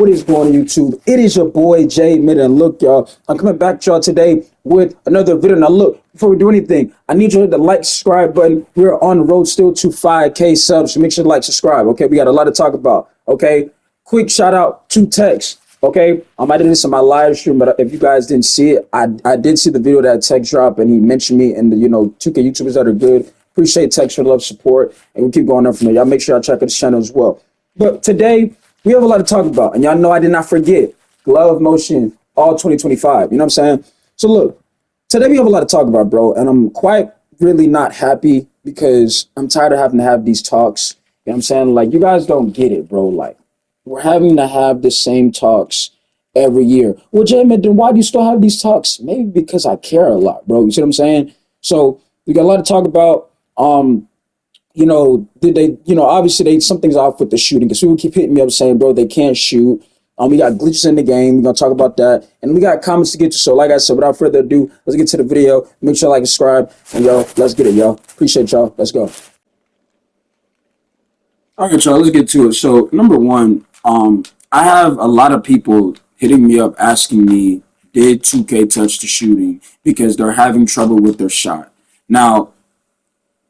What is going on YouTube? It is your boy Jay Mid, and look, y'all, I'm coming back to y'all today with another video. Now look, before we do anything, I need you to hit the like, subscribe button. We're on the road still to 5K subs, so make sure to like, subscribe, okay? We got a lot to talk about, okay? Quick shout out to Tex, okay? I did this on my live stream, but if you guys didn't see it, I did see the video that Tex dropped, and he mentioned me and the 2K YouTubers that are good. Appreciate Tex for the love, support, and we'll keep going up from there. Y'all make sure y'all check out his channel as well. But today, we have a lot to talk about, and y'all know I did not forget glove motion all 2025. You know what I'm saying? So look, today we have a lot to talk about, bro, and I'm quite really not happy because I'm tired of having to have these talks. You know what I'm saying? Like, you guys don't get it, bro. Like, we're having to have the same talks every year. Well, Jamin, then why do you still have these talks? Maybe because I care a lot, bro. You see what I'm saying? So we got a lot to talk about. Did they, obviously something's off with the shooting because people keep hitting me up saying, bro, they can't shoot. We got glitches in the game. We're going to talk about that. And we got comments to get to. So like I said, without further ado, let's get to the video. Make sure to like and subscribe. And yo, let's get it, y'all. Appreciate y'all. Let's go. All right, y'all, let's get to it. So number one, I have a lot of people hitting me up asking me, did 2K touch the shooting because they're having trouble with their shot. Now,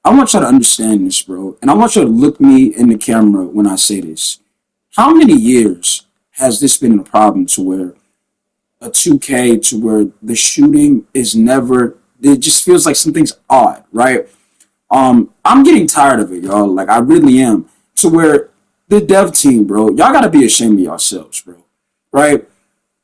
I want y'all to understand this, bro, and I want y'all to look me in the camera when I say this. How many years has this been a problem to where a 2K, to where the shooting is never, it just feels like something's odd, right? I'm getting tired of it, y'all. Like, I really am. To where the dev team, bro, y'all got to be ashamed of yourselves, bro, right?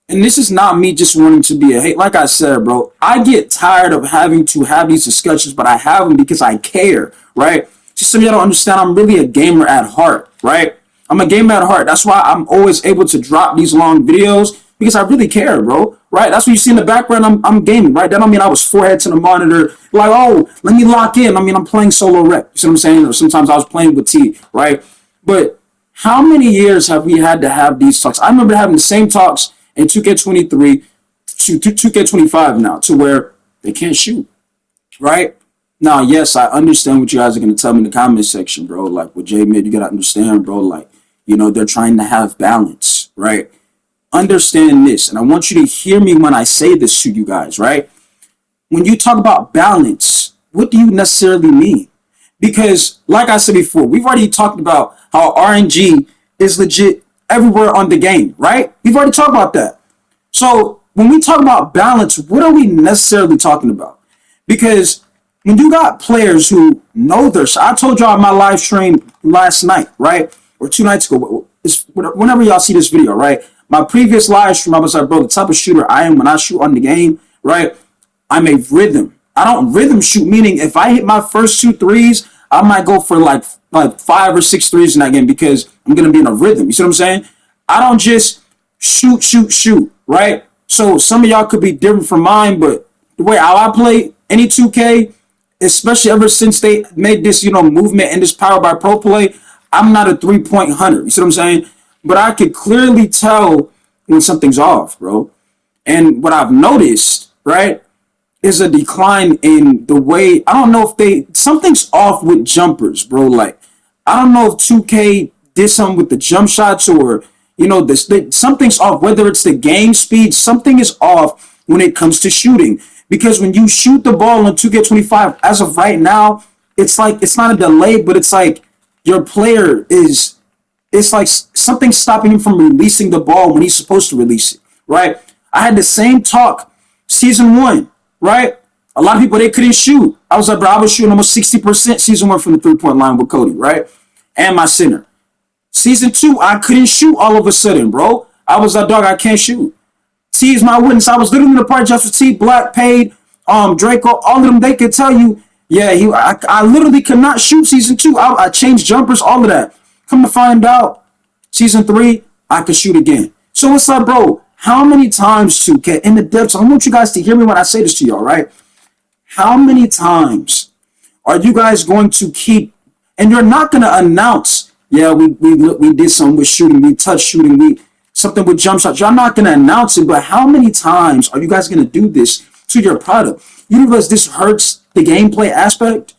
And this is not me just wanting to be a hate. Like I said, bro, I get tired of having to have these discussions, but I have them because I care, right? Just so y'all don't understand, I'm really a gamer at heart, right? I'm a gamer at heart. That's why I'm always able to drop these long videos because I really care, bro, right? That's what you see in the background. I'm gaming, right? That don't mean I was forehead to the monitor, like, oh, let me lock in. I mean, I'm playing solo rep. You see what I'm saying? Or sometimes I was playing with T, right? But how many years have we had to have these talks? I remember having the same talks in 2K23 to 2K25 now, to where they can't shoot, right? Now, yes, I understand what you guys are going to tell me in the comment section, bro. Like, with J-Mid, you got to understand, bro, like, they're trying to have balance, right? Understand this, and I want you to hear me when I say this to you guys, right? When you talk about balance, what do you necessarily mean? Because, like I said before, we've already talked about how RNG is legit everywhere on the game, right? We've already talked about that. So when we talk about balance, what are we necessarily talking about? Because when you got players who know their shot, I told y'all in my live stream last night, right? Or 2 nights ago, whenever y'all see this video, right? My previous live stream, I was like, bro, the type of shooter I am when I shoot on the game, right? I'm a rhythm. I don't rhythm shoot, meaning if I hit my first 2 threes, I might go for like 5 or 6 threes in that game because I'm going to be in a rhythm. You see what I'm saying? I don't just shoot, right? So some of y'all could be different from mine, but the way how I play any 2K, especially ever since they made this, movement and this power by pro play, I'm not a 3-point hunter. You see what I'm saying? But I could clearly tell when something's off, bro. And what I've noticed, right, is a decline in the way, I don't know if something's off with jumpers, bro. Like, I don't know if 2K did something with the jump shots or, something's off, whether it's the game speed, something is off when it comes to shooting. Because when you shoot the ball in 2K25, as of right now, it's like, it's not a delay, but it's like your player it's like something's stopping him from releasing the ball when he's supposed to release it, right? I had the same talk season 1, right? A lot of people, they couldn't shoot. I was like, bro, I was shooting almost 60% season 1 from the 3-point line with Cody, right? And my center. Season 2, I couldn't shoot all of a sudden, bro. I was like, dog, I can't shoot. T is my witness. I was literally in the party just with T, Black, Paid, Draco, all of them, they could tell you, yeah, I literally could not shoot season 2. I changed jumpers, all of that. Come to find out, season 3, I could shoot again. So it's like, bro, how many times to get in the depths? I want you guys to hear me when I say this to y'all, right? How many times are you guys going to keep, and you're not going to announce, yeah, we did something with shooting, we touched shooting, something with jump shots. You're not going to announce it, but how many times are you guys going to do this to your product? You realize this hurts the gameplay aspect?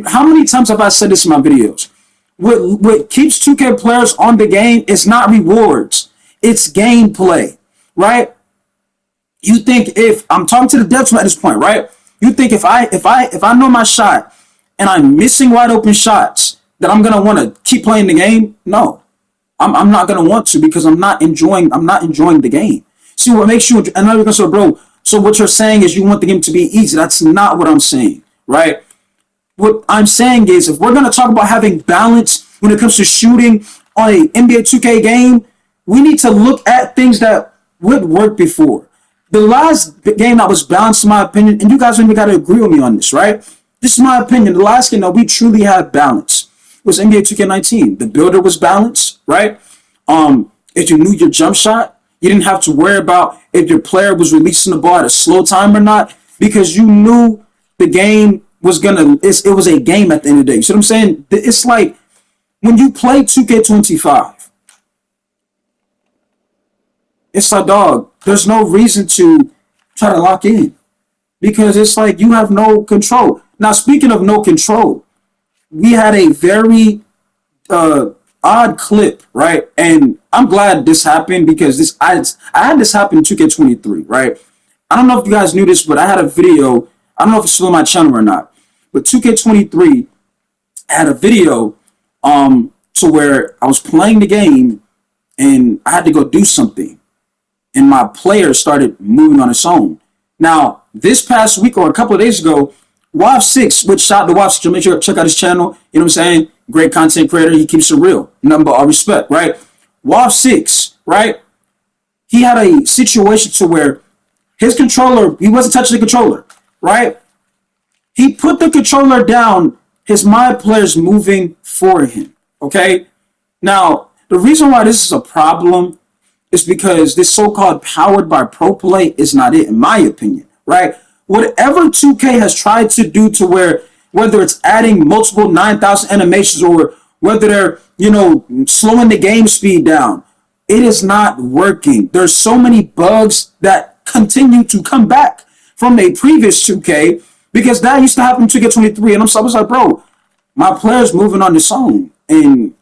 How many times have I said this in my videos? What keeps 2K players on the game is not rewards. It's gameplay, right? You think if I'm talking to the devs at this point, right? You think if I know my shot and I'm missing wide open shots, that I'm gonna want to keep playing the game? No, I'm not gonna want to because I'm not enjoying the game. See what makes you? And now you're gonna say, bro. So what you're saying is you want the game to be easy. That's not what I'm saying, right? What I'm saying is if we're gonna talk about having balance when it comes to shooting on a NBA 2K game, we need to look at things that would work before. The last game that was balanced, in my opinion, and you guys really got to agree with me on this, right? This is my opinion. The last game that we truly had balance was NBA 2K19. The builder was balanced, right? If you knew your jump shot, you didn't have to worry about if your player was releasing the ball at a slow time or not because you knew the game was it was a game at the end of the day. You see what I'm saying? It's like when you play 2K25, it's like, dog, there's no reason to try to lock in because it's like you have no control. Now, speaking of no control, we had a very uh, odd clip, right? And I'm glad this happened because I had this happen in 2K23, right? I don't know if you guys knew this, but I had a video. I don't know if it's still on my channel or not, but 2K23 had a video to where I was playing the game and I had to go do something and my player started moving on its own. Now, this past week or a couple of days ago, Wav6, which shout out to Wav6, make sure to check out his channel. You know what I'm saying? Great content creator. He keeps it real. Nothing but all respect, right? Wav6, right? He had a situation to where his controller, he wasn't touching the controller, right? He put the controller down. His my player's moving for him, okay? Now, the reason why this is a problem is because this so-called powered by pro play is not it, in my opinion, right? Whatever 2K has tried to do to where, whether it's adding multiple 9,000 animations or whether they're, slowing the game speed down, it is not working. There's so many bugs that continue to come back from a previous 2K because that used to happen in 2K23. And I was like, bro, my player's moving on his own and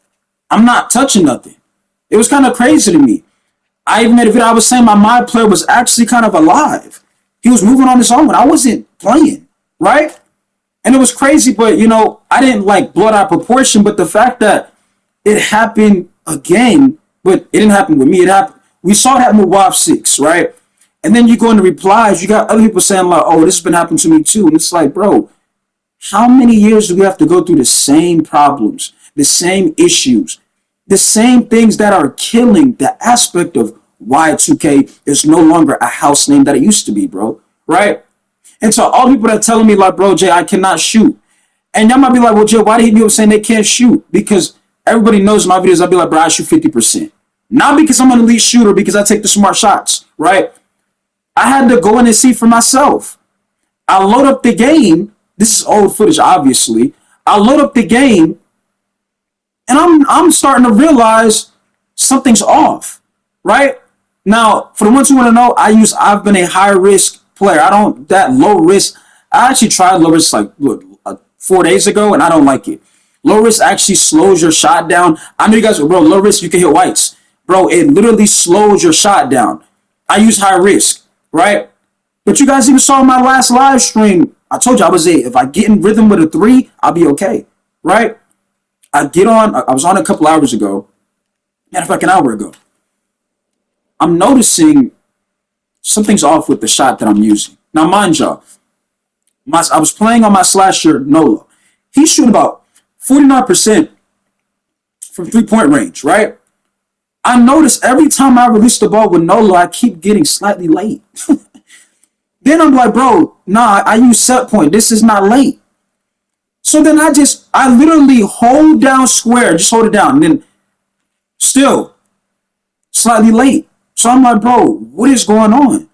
I'm not touching nothing. It was kind of crazy to me. I even made a video. I was saying my player was actually kind of alive. He was moving on his own. I wasn't playing, right? And it was crazy, but I didn't like blow it out of proportion. But the fact that it happened again, but it didn't happen with me. It happened. We saw it happen with Wav6, right? And then you go into replies. You got other people saying like, "Oh, this has been happening to me too." And it's like, bro, how many years do we have to go through the same problems, the same issues, the same things that are killing the aspect of why 2K is no longer a house name that it used to be, bro, right? And so all people that are telling me like, bro, Jay, I cannot shoot. And y'all might be like, well, Jay, why do you people saying they can't shoot? Because everybody knows in my videos, I'll be like, bro, I shoot 50%. Not because I'm an elite shooter, because I take the smart shots, right? I had to go in and see for myself. I load up the game. This is old footage, obviously. I load up the game, and I'm starting to realize something's off, right? Now, for the ones who want to know, I've been a high risk player. I don't that low risk. I actually tried low risk like 4 days ago, and I don't like it. Low risk actually slows your shot down. I know you guys, bro. Low risk, you can hit whites, bro. It literally slows your shot down. I use high risk, right? But you guys even saw my last live stream. I told you if I get in rhythm with a 3, I'll be okay, right? I was on a couple hours ago, matter of fact, an hour ago. I'm noticing something's off with the shot that I'm using. Now, mind y'all, I was playing on my slasher Nola. He's shooting about 49% from three-point range, right? I notice every time I release the ball with Nola, I keep getting slightly late. Then I'm like, bro, nah, I use set point. This is not late. So then I literally hold down square, just hold it down, and then still slightly late. So I'm like, bro, what is going on?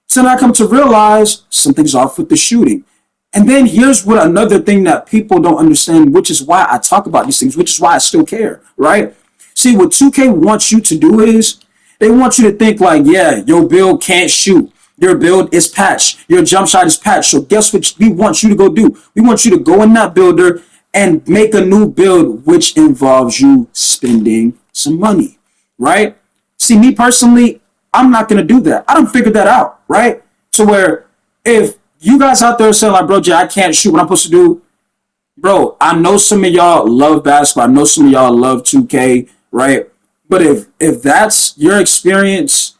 So then I come to realize something's off with the shooting. And then here's what another thing that people don't understand, which is why I talk about these things, which is why I still care, right? See, what 2K wants you to do is they want you to think like, yeah, your build can't shoot. Your build is patched. Your jump shot is patched. So guess what we want you to go do? We want you to go in that builder and make a new build, which involves you spending some money, right? See, me personally, I'm not gonna do that. I don't figure that out, right? To where if you guys out there saying like, bro, Jay, I can't shoot what I'm supposed to do, bro, I know some of y'all love basketball. I know some of y'all love 2K, right? But if that's your experience,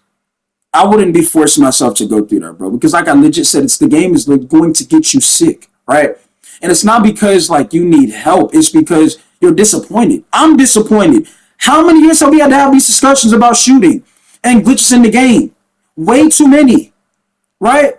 I wouldn't be forcing myself to go through that, bro. Because like I legit said, it's the game is like going to get you sick, right? And it's not because like you need help. It's because you're disappointed. I'm disappointed. How many years have we had to have these discussions about shooting and glitches in the game? Way too many, right?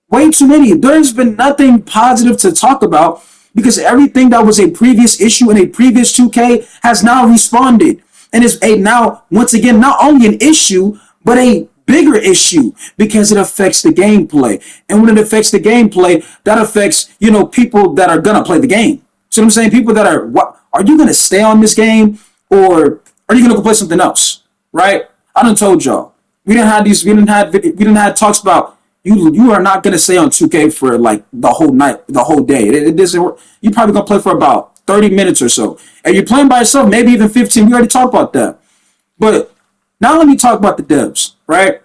Way too many. There's been nothing positive to talk about because everything that was a previous issue in a previous 2K has now responded and is a now once again not only an issue but a bigger issue because it affects the gameplay. And when it affects the gameplay, that affects people that are gonna play the game. So I'm saying people that are what are you gonna stay on this game or are you gonna go play something else? Right? I done told y'all. We didn't have talks about you are not gonna stay on 2K for like the whole night, the whole day. It doesn't work. You're probably gonna play for about 30 minutes or so. And you're playing by yourself, maybe even 15. We already talked about that. But now let me talk about the devs, right?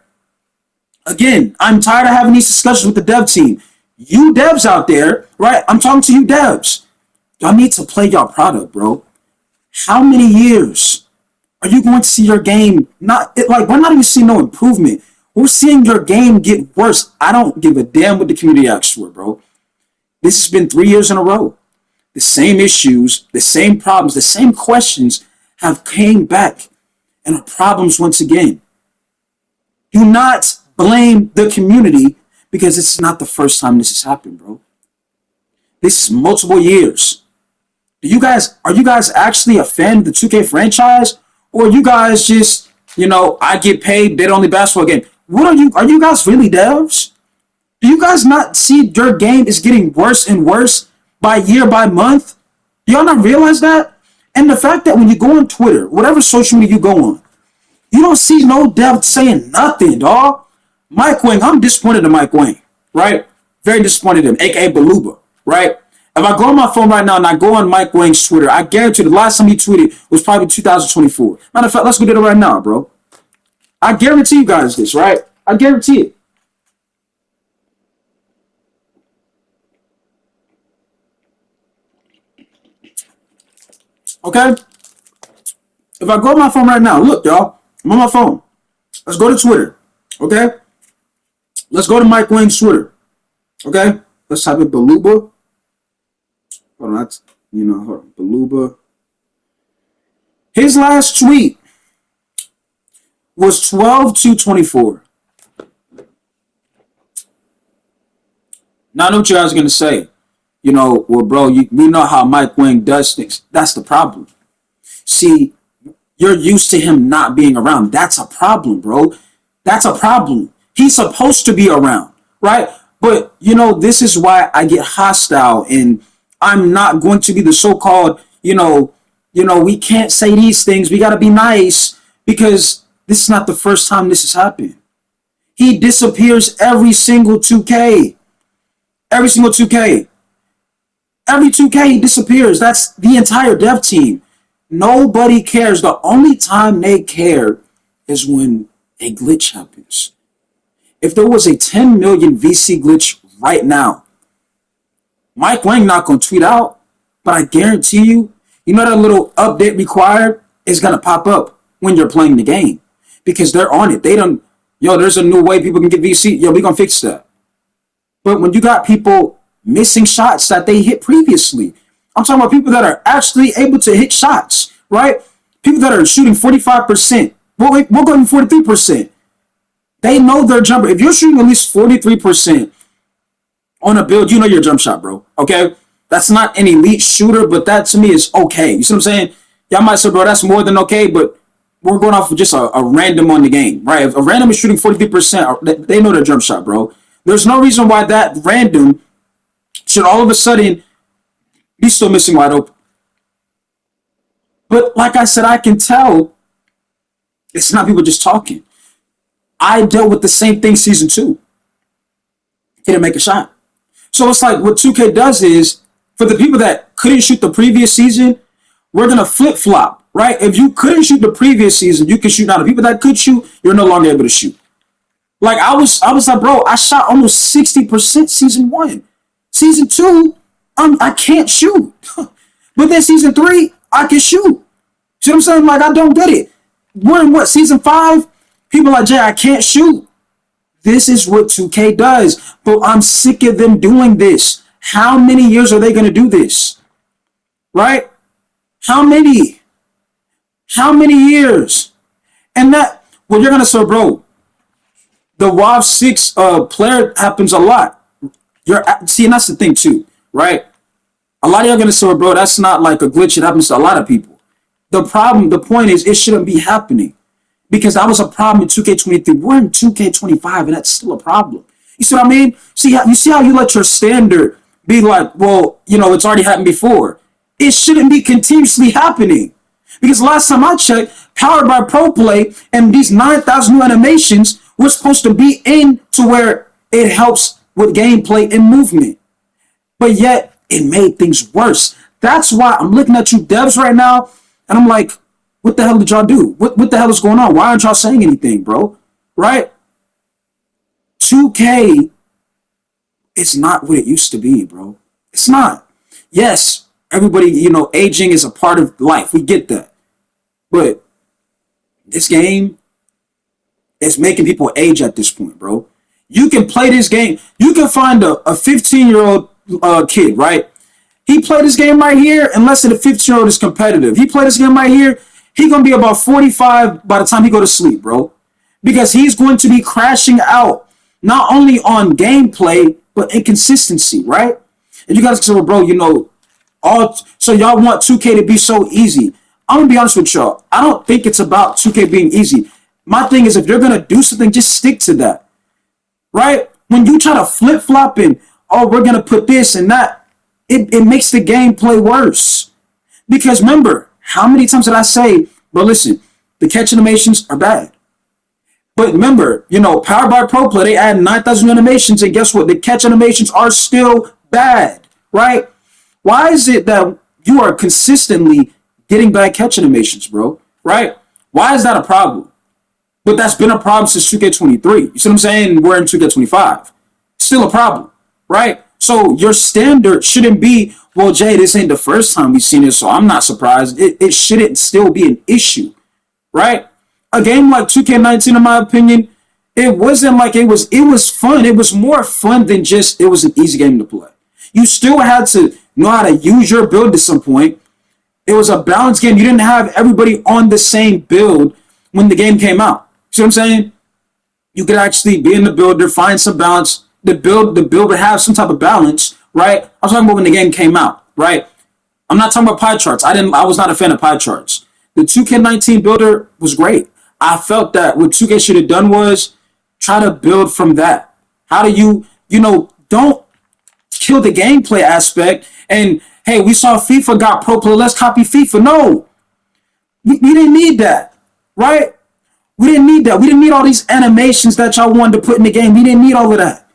Again, I'm tired of having these discussions with the dev team. You devs out there, right? I'm talking to you devs. Y'all need to play y'all product, bro. How many years are you going to see your game like we're not even seeing no improvement. We're seeing your game get worse. I don't give a damn what the community asks for, bro. This has been 3 years in a row. The same issues, the same problems, the same questions have came back and are problems once again. Do not blame the community because it's not the first time this has happened, bro. This is multiple years. Are you guys actually a fan of the 2K franchise? Or are you guys just, I get paid, bid only basketball game? Are you guys really devs? Do you guys not see your game is getting worse and worse by year, by month? Do y'all not realize that? And the fact that when you go on Twitter, whatever social media you go on, you don't see no dev saying nothing, dog. Mike Wang, I'm disappointed in Mike Wang, right? Very disappointed in him, aka Beluba, right? If I go on my phone right now and I go on Mike Wang's Twitter, I guarantee the last time he tweeted was probably 2024. Matter of fact, let's go do it right now, bro. I guarantee you guys this, right? I guarantee it. Okay? If I go on my phone right now, look, y'all, I'm on my phone. Let's go to Twitter, okay? Let's go to Mike Wang's Twitter, okay? Let's type in Beluba. Hold on, hold on, Beluba. His last tweet was 12/2/24. Now I know what you guys are gonna say. Well, bro, we know how Mike Wang does things. That's the problem. See, you're used to him not being around. That's a problem, bro. That's a problem. He's supposed to be around, right? But this is why I get hostile, and I'm not going to be the so-called, we can't say these things. We gotta be nice because this is not the first time this has happened. He disappears every single 2K. Every single 2K. Every 2K he disappears. That's the entire dev team. Nobody cares. The only time they care is when a glitch happens. If there was a 10 million VC glitch right now, Mike Wang not going to tweet out, but I guarantee you, that little update required is going to pop up when you're playing the game because they're on it. There's a new way people can get VC. Yo, we going to fix that. But when you got people missing shots that they hit previously, I'm talking about people that are actually able to hit shots, right? People that are shooting 45%. We'll go even 43%. They know their jumper. If you're shooting at least 43% on a build, you know your jump shot, bro. Okay? That's not an elite shooter, but that to me is okay. You see what I'm saying? Y'all might say, bro, that's more than okay, but we're going off of just a random on the game, right? If a random is shooting 43%, they know their jump shot, bro. There's no reason why that random should all of a sudden be still missing wide open. But like I said, I can tell it's not people just talking. I dealt with the same thing season 2. Didn't make a shot. So it's like what 2K does is, for the people that couldn't shoot the previous season, we're going to flip-flop, right? If you couldn't shoot the previous season, you can shoot now. The people that could shoot, you're no longer able to shoot. Like I was like, bro, I shot almost 60% season one. Season two, I can't shoot. But then season three, I can shoot. See what I'm saying? Like, I don't get it. We're in what, season five? People like, Jay, I can't shoot. This is what 2K does. But I'm sick of them doing this. How many years are they going to do this? Right? How many? How many years? And that, well, you're going to say, bro, the WoW 6 player happens a lot. See, and that's the thing too, right? A lot of y'all going to say, bro, that's not like a glitch. It happens to a lot of people. The point is, it shouldn't be happening. Because that was a problem in 2K23. We're in 2K25, and that's still a problem. You see what I mean? You see how you let your standard be like, well, it's already happened before. It shouldn't be continuously happening. Because last time I checked, powered by Pro Play and these 9,000 new animations were supposed to be in to where it helps with gameplay and movement. But yet, it made things worse. That's why I'm looking at you devs right now, and I'm like, what the hell did y'all do? What the hell is going on? Why aren't y'all saying anything, bro? Right? 2K is not what it used to be, bro. It's not. Yes, everybody, aging is a part of life. We get that. But this game is making people age at this point, bro. You can play this game. You can find a 15-year-old kid, right? He played this game right here, and less than a 15-year-old is competitive. He played this game right here, he's going to be about 45 by the time he go to sleep, bro. Because he's going to be crashing out, not only on gameplay, but inconsistency, right? And you guys say, well, bro, so y'all want 2K to be so easy. I'm going to be honest with y'all. I don't think it's about 2K being easy. My thing is, if you're going to do something, just stick to that, right? When you try to flip-flop and, we're going to put this and that, it makes the gameplay worse. Because remember, how many times did I say, bro, listen, the catch animations are bad. But remember, powered by Pro Play, they add 9,000 animations, and guess what? The catch animations are still bad, right? Why is it that you are consistently getting bad catch animations, bro? Right? Why is that a problem? But that's been a problem since 2K23. You see what I'm saying? We're in 2K25. Still a problem, right? So your standard shouldn't be, well, Jay, this ain't the first time we've seen it, so I'm not surprised. It shouldn't still be an issue, right? A game like 2K19, in my opinion, it wasn't like it was fun. It was more fun than just it was an easy game to play. You still had to know how to use your build at some point. It was a balanced game. You didn't have everybody on the same build when the game came out. See what I'm saying? You could actually be in the builder, find some balance. The build would have some type of balance, right? I'm talking about when the game came out, right? I'm not talking about pie charts. I was not a fan of pie charts. The 2K19 builder was great. I felt that what 2K should have done was try to build from that. How do don't kill the gameplay aspect and, hey, we saw FIFA got Pro Play, let's copy FIFA. No, we didn't need that, right? We didn't need that. We didn't need all these animations that y'all wanted to put in the game. We didn't need all of that,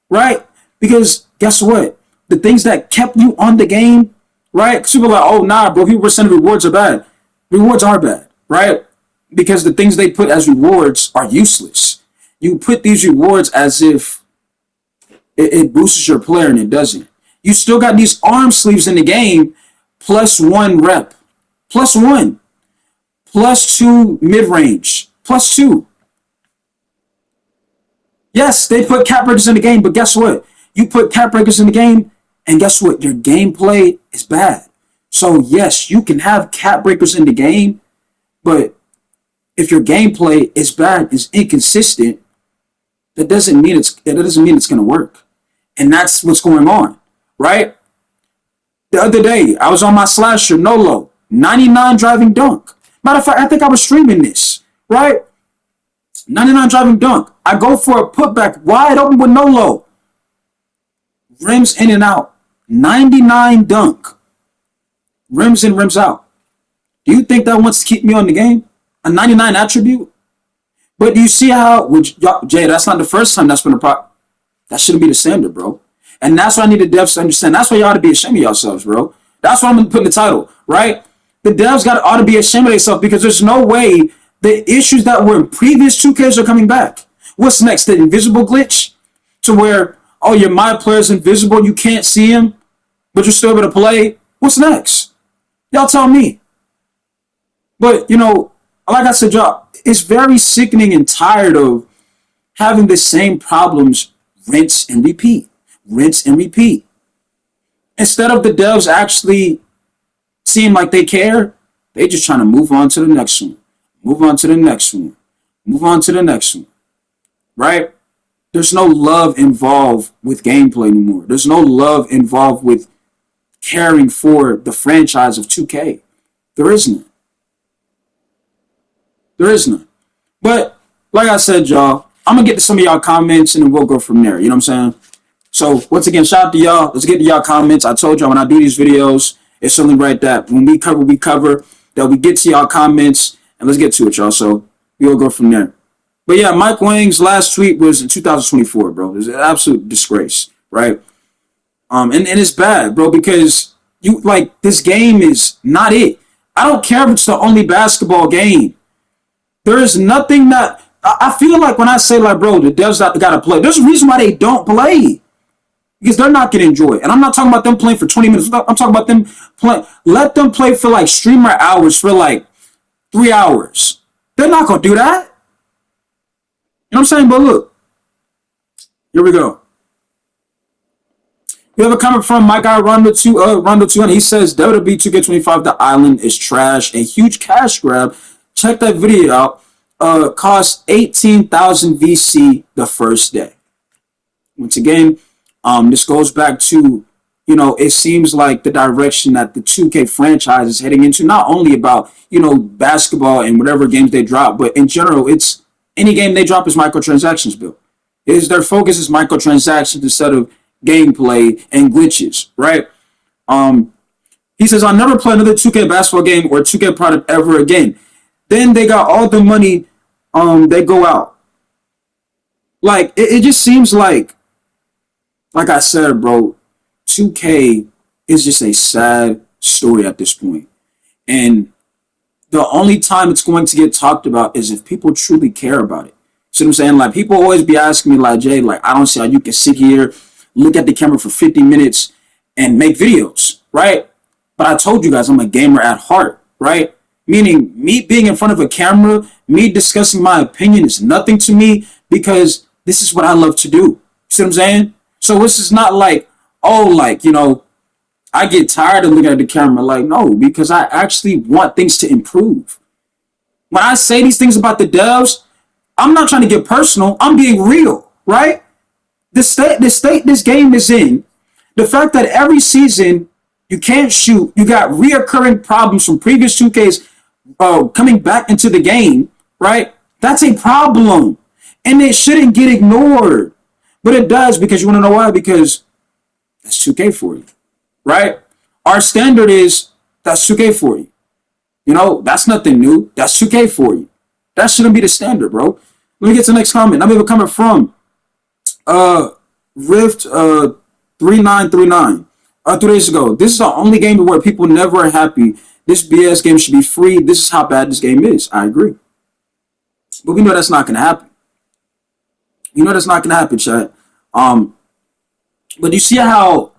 right? Because guess what? The things that kept you on the game, right? Because people are like, oh, nah, bro, people were saying rewards are bad. Rewards are bad, right? Because the things they put as rewards are useless. You put these rewards as if it boosts your player, and it doesn't. You still got these arm sleeves in the game, +1 rep, +1, +2 mid-range, +2. Yes, they put cap breakers in the game, but guess what? You put cap breakers in the game, and guess what? Your gameplay is bad. So yes, you can have cap breakers in the game, but if your gameplay is bad, is inconsistent, that doesn't mean it's going to work. And that's what's going on, right? The other day, I was on my slasher, Nolo, 99 driving dunk. Matter of fact, I think I was streaming this, right? 99 driving dunk. I go for a putback wide open with Nolo. Rims in and out. 99 dunk. Rims in, rims out. Do you think that wants to keep me on the game? A 99 attribute? But do you see how, Jay, that's not the first time that's been a problem. That shouldn't be the standard, bro. And that's what I need the devs to understand. That's why you ought to be ashamed of yourselves, bro. That's why I'm going to put in the title, right? the devs ought to be ashamed of themselves because there's no way the issues that were in previous 2Ks are coming back. What's next? The invisible glitch? To where, oh, your my player's invisible, you can't see him, but you're still able to play? What's next? Y'all tell me. But, like I said, y'all, it's very sickening and tired of having the same problems rinse and repeat. Rinse and repeat. Instead of the devs actually seem like they care, they just trying to move on to the next one. Move on to the next one. Move on to the next one. Right? There's no love involved with gameplay anymore. There's no love involved with caring for the franchise of 2K. There isn't. There is none. But like I said, y'all, I'm gonna get to some of y'all comments and then we'll go from there. You know what I'm saying? So once again, shout out to y'all. Let's get to y'all comments. I told y'all when I do these videos, it's only right that when we cover, that we get to y'all comments and let's get to it, y'all. So we'll go from there. But yeah, Mike Wang's last tweet was in 2024, bro. It was an absolute disgrace, right? And it's bad, bro, because this game is not it. I don't care if it's the only basketball game. There is nothing that I feel like when I say like, bro, the devs got to play. There's a reason why they don't play because they're not gonna enjoy it. And I'm not talking about them playing for 20 minutes. I'm talking about them playing. Let them play for like streamer hours for like 3 hours. They're not gonna do that. You know what I'm saying? But look, here we go. We have a comment from my guy Rondo2, and he says WWE 2K25 The Island is trash, a huge cash grab. Check that video out. Cost 18,000 VC the first day. Once again, this goes back to, it seems like the direction that the 2K franchise is heading into, not only about, basketball and whatever games they drop, but in general, it's any game they drop is microtransactions built. Their focus is microtransactions instead of gameplay and glitches, right? He says, I'll never play another 2K basketball game or 2K product ever again. Then they got all the money, they go out. Like, it just seems like I said, bro, 2K is just a sad story at this point. And the only time it's going to get talked about is if people truly care about it. See what I'm saying? Like, people always be asking me, like, Jay, like, I don't see how you can sit here, look at the camera for 50 minutes and make videos, right? But I told you guys I'm a gamer at heart, right? Meaning me being in front of a camera, me discussing my opinion is nothing to me because this is what I love to do. See what I'm saying? So this is not like, oh, like, I get tired of looking at the camera. Like, no, because I actually want things to improve. When I say these things about the devs, I'm not trying to get personal. I'm being real, right? The state this game is in, the fact that every season you can't shoot, you got reoccurring problems from previous 2Ks coming back into the game, right? That's a problem. And it shouldn't get ignored. But it does, because you want to know why? Because that's 2K for you, right? Our standard is that's 2K for you. That's nothing new. That's 2K for you. That shouldn't be the standard, bro. Let me get to the next comment. I'm even coming from Rift 3939. 3 days ago. This is the only game where people never are happy. This BS game should be free. This is how bad this game is. I agree. But we know that's not going to happen. You know that's not going to happen, chat. But you see how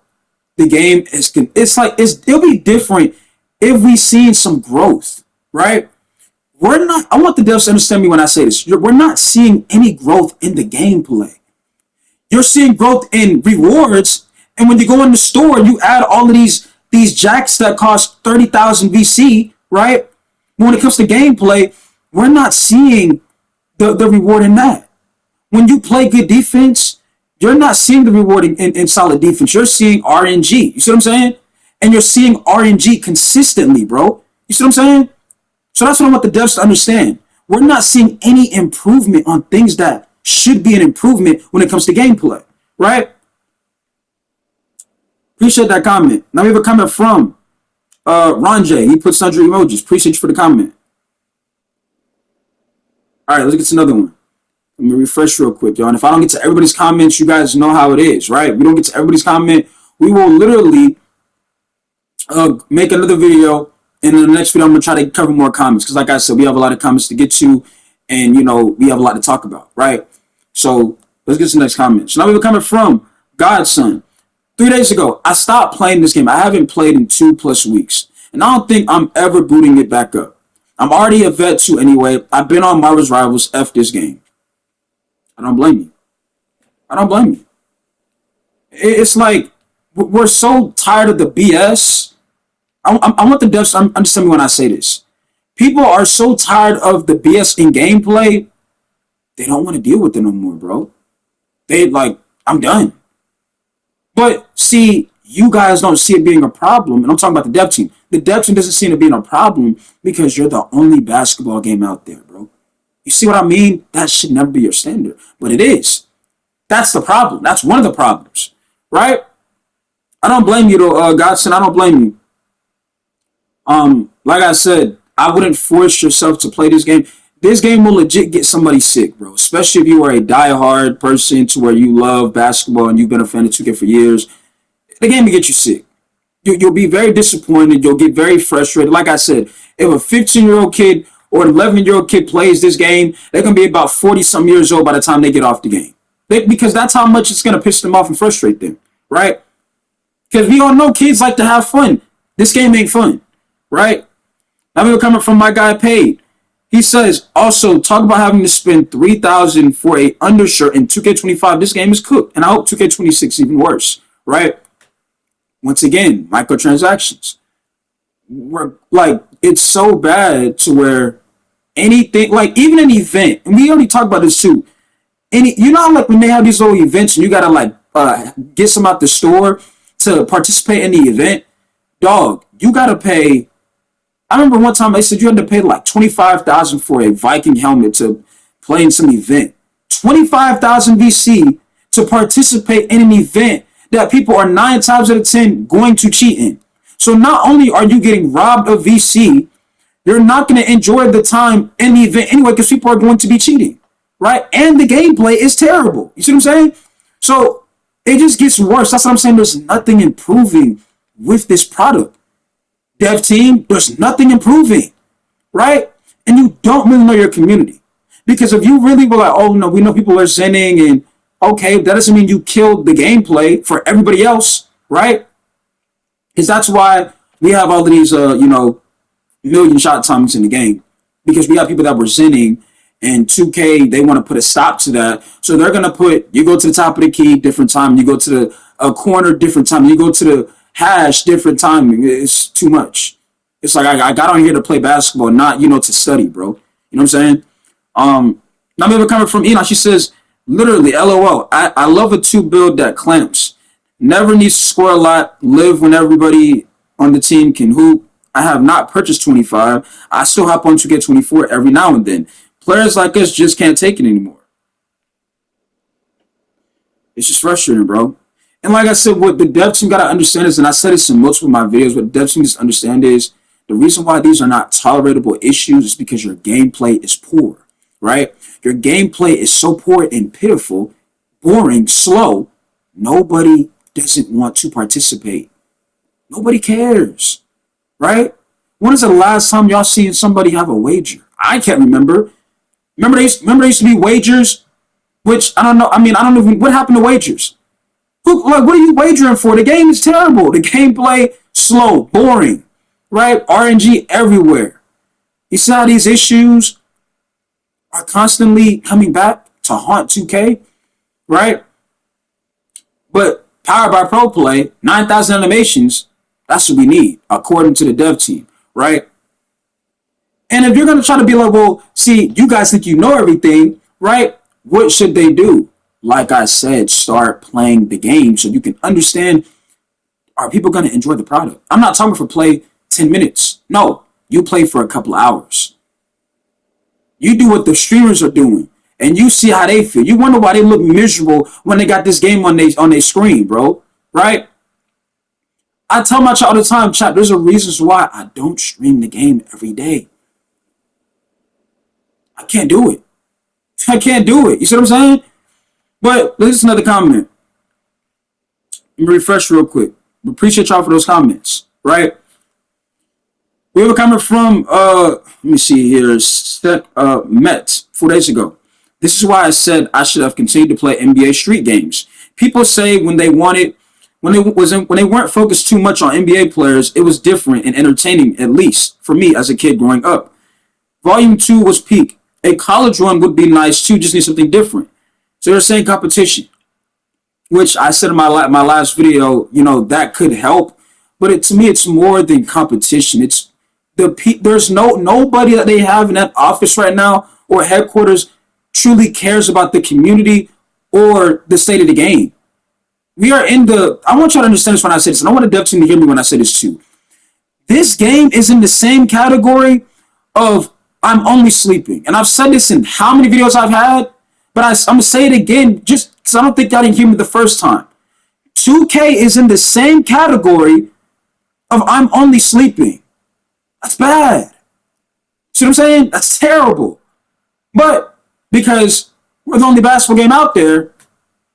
the game is, it'll be different if we seen some growth, right? I want the devs to understand me when I say this. We're not seeing any growth in the gameplay. You're seeing growth in rewards, and when you go in the store, you add all of these jacks that cost 30,000 VC, right? When it comes to gameplay, we're not seeing the reward in that. When you play good defense, you're not seeing the reward in solid defense. You're seeing RNG. You see what I'm saying? And you're seeing RNG consistently, bro. You see what I'm saying? So that's what I want the devs to understand. We're not seeing any improvement on things that should be an improvement when it comes to gameplay, right? Appreciate that comment. Now we have a comment from Ron J. He put sundry emojis. Appreciate you for the comment. All right, let's get to another one. Let me refresh real quick, y'all. And if I don't get to everybody's comments, you guys know how it is, right? If we don't get to everybody's comment, we will literally make another video And in the next video, I'm gonna try to cover more comments because, like I said, we have a lot of comments to get to, and we have a lot to talk about, right? So let's get to the next comment. So now we have a comment from Godson. 3 days ago, I stopped playing this game. I haven't played in 2+ weeks, and I don't think I'm ever booting it back up. I'm already a vet 2 anyway. I've been on Marvel's Rivals. F this game. I don't blame you. I don't blame you. It's like we're so tired of the BS. I want the devs to understand me when I say this. People are so tired of the BS in gameplay, they don't want to deal with it no more, bro. They like, I'm done. But see, you guys don't see it being a problem, and I'm talking about the dev team. The dev team doesn't see it being a problem because you're the only basketball game out there, bro. You see what I mean? That should never be your standard, but it is. That's the problem. That's one of the problems, right? I don't blame you, though, Godson. I don't blame you. Like I said, I wouldn't force yourself to play this game. This game will legit get somebody sick, bro. Especially if you are a diehard person to where you love basketball and you've been a fan of 2K for years. The game will get you sick. You'll be very disappointed. You'll get very frustrated. Like I said, if a 15-year-old kid or an 11-year-old kid plays this game, they're going to be about 40-some years old by the time they get off the game. Because that's how much it's going to piss them off and frustrate them, right? Because we all know kids like to have fun. This game ain't fun, right? Now we're coming from my guy Paid. He says, also, talk about having to spend $3,000 for a undershirt in 2K25. This game is cooked. And I hope 2K26 even worse, right? Once again, microtransactions. We're like, it's so bad to where anything, like even an event, and we already talked about this too. You know, like when they have these little events and you gotta like get some out the store to participate in the event, dog, you gotta pay. I remember one time they said you had to pay like 25,000 for a Viking helmet to play in some event. 25,000 VC to participate in an event that people are 9 times out of 10 going to cheat in. So not only are you getting robbed of VC, you're not going to enjoy the time in the event anyway because people are going to be cheating, right? And the gameplay is terrible. You see what I'm saying? So it just gets worse. That's what I'm saying. There's nothing improving with this product. Dev team, there's nothing improving, right? And you don't really know your community. Because if you really were like, oh no, we know people are sinning, and okay, that doesn't mean you killed the gameplay for everybody else, right? Because that's why we have all of these, million shot timings in the game. Because we have people that were sinning, and 2K, they want to put a stop to that. So they're going to put, you go to the top of the key, different time. You go to the corner, different time. You go to the hash, different timing. It's too much. It's like I got on here to play basketball, not to study, bro. You know what I'm saying? Now maybe coming from Enoch, she says, literally, LOL. I love a 2 build that clamps. Never needs to score a lot. Live when everybody on the team can hoop. I have not purchased 25. I still hop on to get 24 every now and then. Players like us just can't take it anymore. It's just frustrating, bro. And like I said, what the dev team got to understand is, and I said this in multiple of my videos, what the dev team needs to understand is the reason why these are not tolerable issues is because your gameplay is poor, right? Your gameplay is so poor and pitiful, boring, slow. Nobody doesn't want to participate. Nobody cares, right? When is the last time y'all seen somebody have a wager? I can't remember. Remember there used to be wagers, which I don't know. I don't know what happened to wagers. What are you wagering for? The game is terrible. The gameplay, slow, boring, right? RNG everywhere. You see how these issues are constantly coming back to haunt 2K, right? But powered by Pro Play, 9,000 animations, that's what we need, according to the dev team, right? And if you're going to try to be like, well, see, you guys think you know everything, right? What should they do? Like I said, start playing the game so you can understand, are people going to enjoy the product? I'm not talking for play 10 minutes. No, you play for a couple hours. You do what the streamers are doing, and you see how they feel. You wonder why they look miserable when they got this game on their screen, bro, right? I tell my chat all the time, chat, there's a reason why I don't stream the game every day. I can't do it. I can't do it. You see what I'm saying? But this is another comment. Let me refresh real quick. Appreciate y'all for those comments, right? We were coming from let me see here, Mets 4 days ago. This is why I said I should have continued to play NBA Street games. People say when they weren't focused too much on NBA players, it was different and entertaining, at least for me as a kid growing up. Volume 2 was peak. A college run would be nice too, just need something different. So they're saying competition, which I said in my last video, that could help, but to me, it's more than competition. It's there's nobody that they have in that office right now or headquarters truly cares about the community or the state of the game. We are in the. I want you to understand this when I say this, and I want the dev team to hear me when I say this too. This game is in the same category of I'm only sleeping, and I've said this in how many videos I've had, but I'm gonna say it again just because I don't think y'all didn't hear me the first time. 2K is in the same category of I'm only sleeping. That's bad. See what I'm saying? That's terrible. But because we're the only basketball game out there,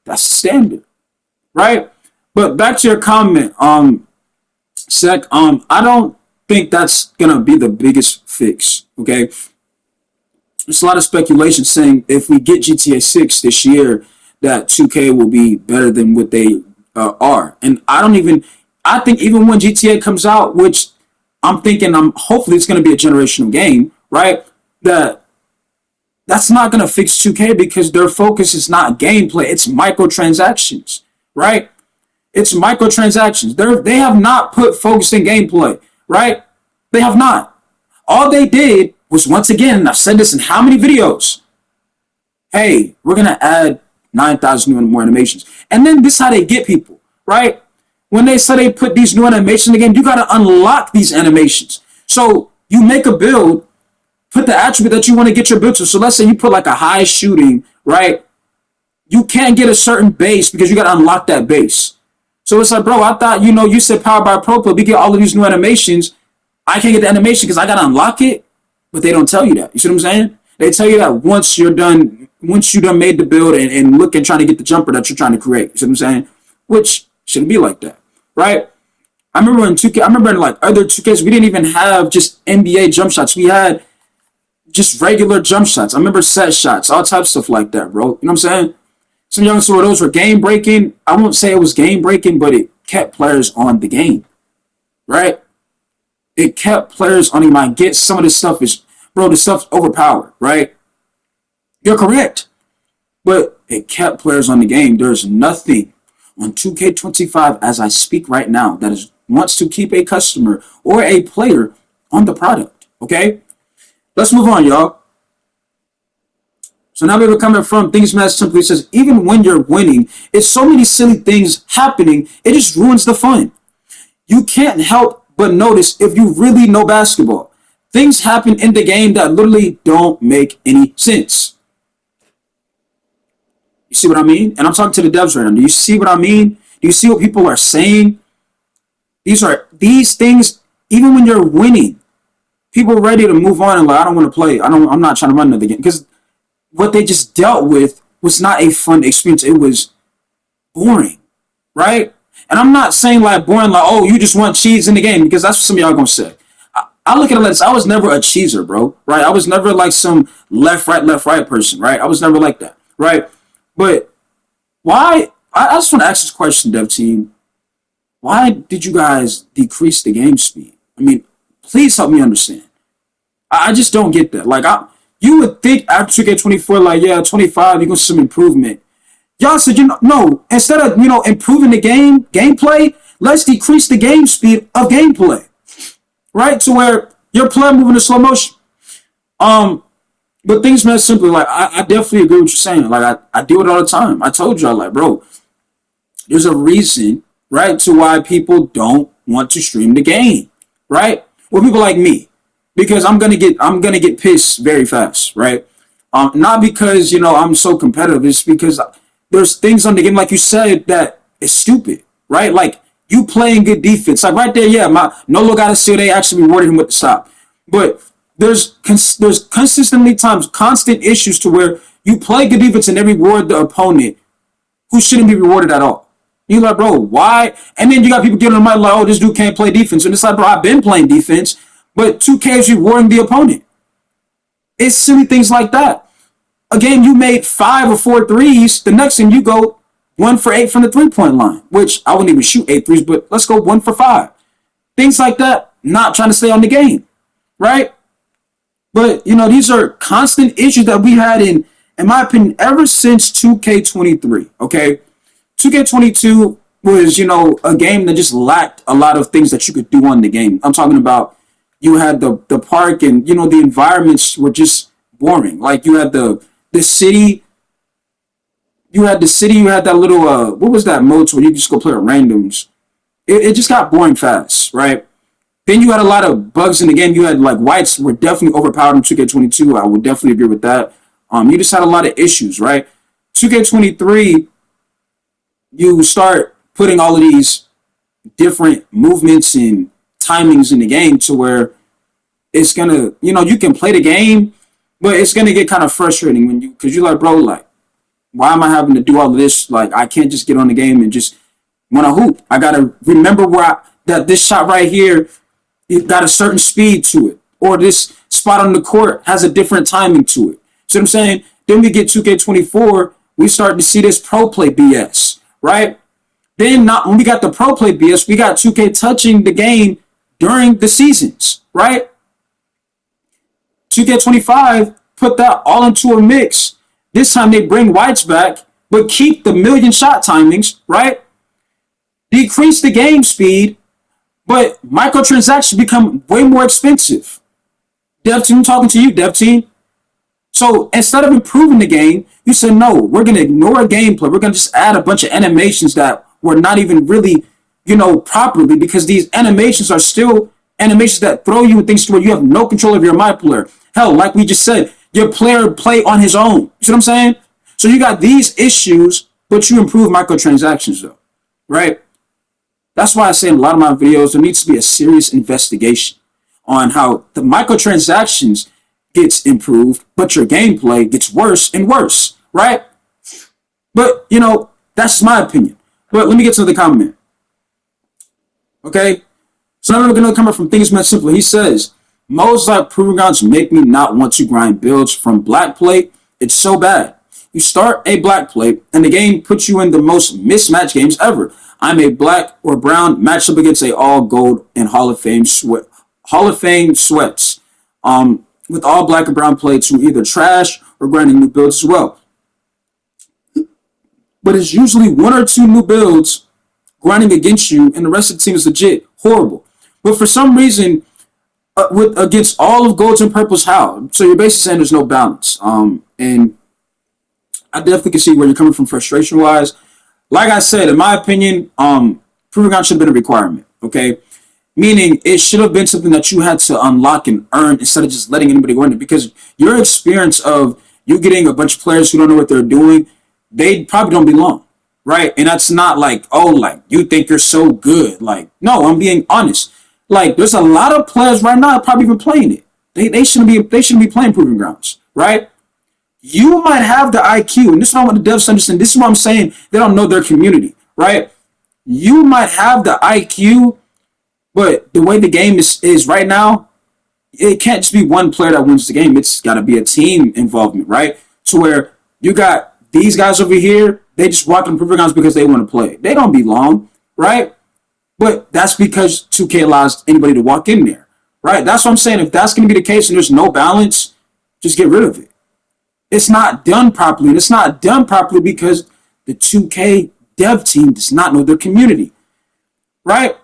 that's the standard, right? But back to your comment, Sec, I don't think that's gonna be the biggest fix. Okay, there's a lot of speculation saying if we get GTA 6 this year, that 2K will be better than what they are, and I think even when GTA comes out, which hopefully it's going to be a generational game, right? That's not going to fix 2K because their focus is not gameplay; it's microtransactions, right? It's microtransactions. They have not put focus in gameplay, right? They have not. All they did was, once again, and I've said this in how many videos? Hey, we're gonna add 9,000 new and more animations, and then this is how they get people, right? When they say they put these new animations in the game, you gotta unlock these animations. So you make a build, put the attribute that you want to get your build to. So let's say you put like a high shooting, right? You can't get a certain base because you gotta unlock that base. So it's like, bro, I thought, you said powered by Pro Play, we get all of these new animations. I can't get the animation because I gotta unlock it, but they don't tell you that. You see what I'm saying? They tell you that once you done made the build and look and trying to get the jumper that you're trying to create. You see what I'm saying? Which shouldn't be like that, right? I remember in like other 2Ks, we didn't even have just NBA jump shots. We had just regular jump shots. I remember set shots, all types of stuff like that, bro. You know what I'm saying? Some young sort of those were game breaking. I won't say it was game breaking, but it kept players on the game, right? It kept players on him. I get some of this stuff the stuff's overpowered, right? You're correct. But it kept players on the game. There's nothing on 2K25 as I speak right now that wants to keep a customer or a player on the product, okay? Let's move on, y'all. So now we're coming from Things Matt Simply says, even when you're winning, it's so many silly things happening, it just ruins the fun. You can't help but notice if you really know basketball. Things happen in the game that literally don't make any sense. You see what I mean? And I'm talking to the devs right now. Do you see what I mean? Do you see what people are saying? These things, even when you're winning, people are ready to move on and like, I don't want to play. I'm not trying to run another game. Because what they just dealt with was not a fun experience. It was boring, right? And I'm not saying like boring, like, oh, you just want cheese in the game, because that's what some of y'all gonna say. I look at it like this. I was never a cheeser, bro, right? I was never like some left, right person, right? I was never like that, right? But why? I just want to ask this question, dev team. Why did you guys decrease the game speed? I mean, please help me understand. I just don't get that. Like, you would think after 2K24, like, yeah, 25, you're gonna see some improvement. Y'all said, no, instead of, improving the gameplay, let's decrease the game speed of gameplay, right? To where your player moving in slow motion. But things man simply, like, I definitely agree with what you're saying. Like, I do it all the time. I told y'all, like, bro, there's a reason, right, to why people don't want to stream the game, right? Well, people like me, because I'm gonna get pissed very fast, right? Not because I'm so competitive. It's because there's things on the game, like you said, that is stupid, right? Like, you playing good defense, like right there, yeah, Nolo got to steal. They actually rewarded him with the stop, but there's constant issues to where you play good defense and they reward the opponent who shouldn't be rewarded at all. You're like, bro, why? And then you got people getting on the mic like, oh, this dude can't play defense, and it's like, bro, I've been playing defense, but 2K is rewarding the opponent. It's silly things like that. A game you made 5 or 4 threes, the next game you go 1 for 8 from the 3-point line, which I wouldn't even shoot 8 threes, but let's go 1 for 5. Things like that, not trying to stay on the game, right? But, these are constant issues that we had in my opinion, ever since 2K23, okay? 2K22 was, a game that just lacked a lot of things that you could do on the game. I'm talking about you had the park and, the environments were just boring. Like you had the city, you had that little, what was that mode where you just go play with randoms? It just got boring fast, right? Then you had a lot of bugs in the game. You had like whites were definitely overpowered in 2K22. I would definitely agree with that. You just had a lot of issues, right? 2K23, you start putting all of these different movements and timings in the game to where it's gonna, you can play the game, but it's gonna get kind of frustrating because you're like, bro, like, why am I having to do all of this? Like, I can't just get on the game and just want to hoop. I gotta remember that this shot right here, it got a certain speed to it, or this spot on the court has a different timing to it. See what I'm saying? Then we get 2K24, we start to see this pro play BS, right? Then when we got the pro play BS, we got 2K touching the game during the seasons, right? 2K25 put that all into a mix. This time they bring whites back, but keep the million shot timings, right? Decrease the game speed, but microtransactions become way more expensive. Dev team, talking to you, dev team. So instead of improving the game, you said, no, we're going to ignore gameplay. We're going to just add a bunch of animations that were not even really, properly, because these animations are still animations that throw you in things to where you have no control of your my player. Hell, like we just said, your player play on his own. You see what I'm saying? So you got these issues, but you improve microtransactions though, right? That's why I say in a lot of my videos, there needs to be a serious investigation on how the microtransactions gets improved, but your gameplay gets worse and worse, right? But, that's just my opinion. But let me get to the comment. Okay? So I'm going to come up from Things Meant Simple. He says, modes like Proving Grounds make me not want to grind builds from black plate. It's so bad. You start a black plate, and the game puts you in the most mismatched games ever. I'm a black or brown matchup against a all gold and Hall of Fame sweats. With all black and brown plates who either trash or grinding new builds as well. But it's usually 1 or 2 new builds grinding against you, and the rest of the team is legit horrible. But for some reason, against all of golds and purples, how? So you're basically saying there's no balance. And I definitely can see where you're coming from frustration wise. Like I said, in my opinion, Proving Ground should have been a requirement. Okay. Meaning it should have been something that you had to unlock and earn instead of just letting anybody go in it. Because your experience of you getting a bunch of players who don't know what they're doing, they probably don't belong, right? And that's not like, oh, like you think you're so good. Like, no, I'm being honest. Like, there's a lot of players right now probably even playing it. They shouldn't be playing Proving Grounds, right? You might have the IQ, and this is what I want the devs to understand. This is what I'm saying. They don't know their community, right? You might have the IQ. But the way the game is right now, it can't just be one player that wins the game. It's got to be a team involvement, right? To where you got these guys over here, they just walk in Proving Grounds because they want to play. They don't belong, right? But that's because 2K allows anybody to walk in there, right? That's what I'm saying. If that's going to be the case and there's no balance, just get rid of it. It's not done properly. And it's not done properly because the 2K dev team does not know their community, right?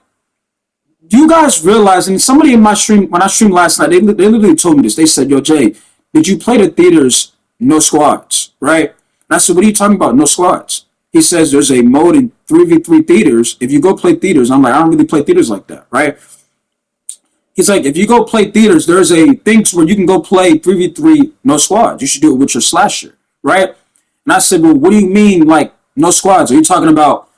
Do you guys realize, and somebody in my stream, when I streamed last night, they literally told me this. They said, yo, Jay, did you play the theaters, no squads, right? And I said, what are you talking about, no squads? He says there's a mode in 3v3 theaters. If you go play theaters, I'm like, I don't really play theaters like that, right? He's like, if you go play theaters, there's a thing where you can go play 3v3, no squads. You should do it with your slasher, right? And I said, well, what do you mean, like, no squads? Are you talking about,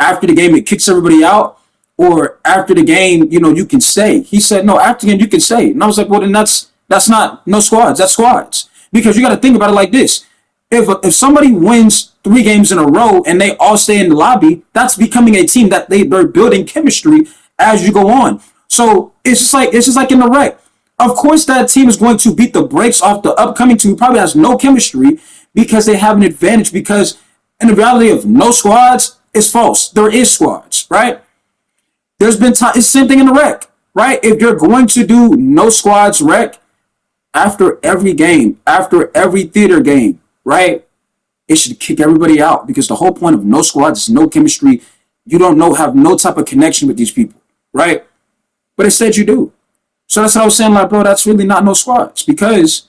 after the game, it kicks everybody out? Or after the game, you can stay. He said, no, after the game, you can stay. And I was like, well, then that's not no squads. That's squads. Because you got to think about it like this. If somebody wins 3 games in a row and they all stay in the lobby, that's becoming a team that they're building chemistry as you go on. So it's just like in the rec. Of course, that team is going to beat the brakes off the upcoming team who probably has no chemistry because they have an advantage. Because in the reality of no squads, it's false. There is squads, right? There's been time. It's the same thing in the rec, right? If you're going to do no squads rec after every game, after every theater game, right? It should kick everybody out because the whole point of no squads is no chemistry. You don't know, have no type of connection with these people, right? But instead you do. So that's what I was saying, like, bro, that's really not no squads. Because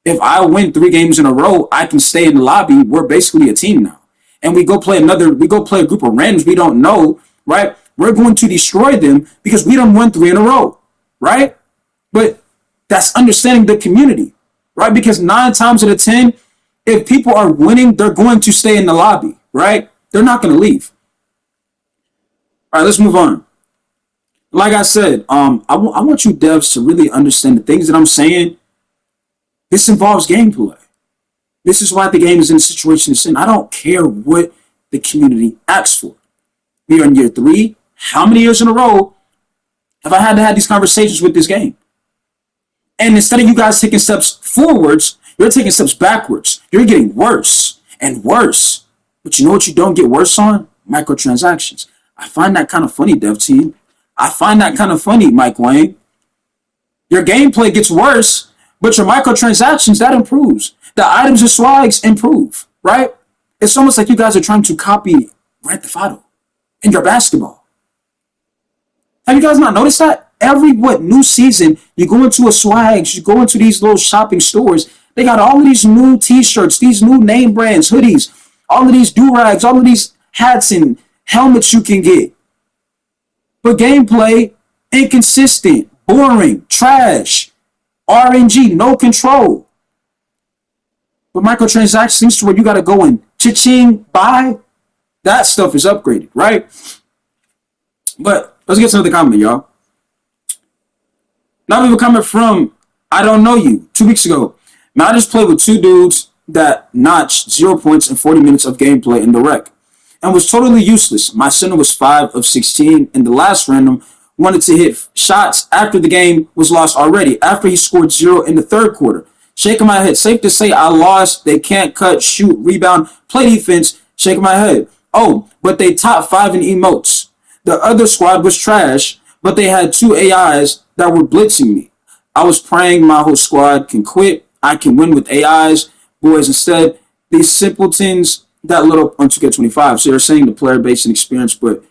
if I win 3 games in a row, I can stay in the lobby. We're basically a team now. And we go play a group of randoms we don't know, right? We're going to destroy them because we don't win 3 in a row, right? But that's understanding the community, right? Because 9 times out of 10, if people are winning, they're going to stay in the lobby, right? They're not going to leave. All right, let's move on. Like I said, I want you devs to really understand the things that I'm saying. This involves gameplay. This is why the game is in the situation it's in. I don't care what the community asks for. We are in year 3. How many years in a row have I had to have these conversations with this game? And instead of you guys taking steps forwards, you're taking steps backwards. You're getting worse and worse. But you know what you don't get worse on? Microtransactions. I find that kind of funny, dev team. I find that kind of funny, Mike Wayne. Your gameplay gets worse, but your microtransactions, that improves. The items and swags improve, right? It's almost like you guys are trying to copy Grand Theft Auto in your basketball. Have you guys not noticed that? Every new season, you go into a swags, you go into these little shopping stores, they got all of these new t-shirts, these new name brands, hoodies, all of these do-rags, all of these hats and helmets you can get. But gameplay, inconsistent, boring, trash, RNG, no control. But microtransactions, things to where you got to go and cha-ching, buy, that stuff is upgraded, right? But let's get to the comment, y'all. Now we have a comment from I Don't Know You 2 weeks ago. Now I just played with 2 dudes that notched 0 points and 40 minutes of gameplay in the rec and was totally useless. My center was 5 of 16, and the last random wanted to hit shots after the game was lost already, after he scored 0 in the 3rd quarter. Shaking my head. Safe to say I lost. They can't cut, shoot, rebound, play defense. Shaking my head. Oh, but they top 5 in emotes. The other squad was trash, but they had 2 AIs that were blitzing me. I was praying my whole squad can quit. I can win with AIs. Boys, instead, these simpletons that little on 2K25. So you're saying the player base and experience, but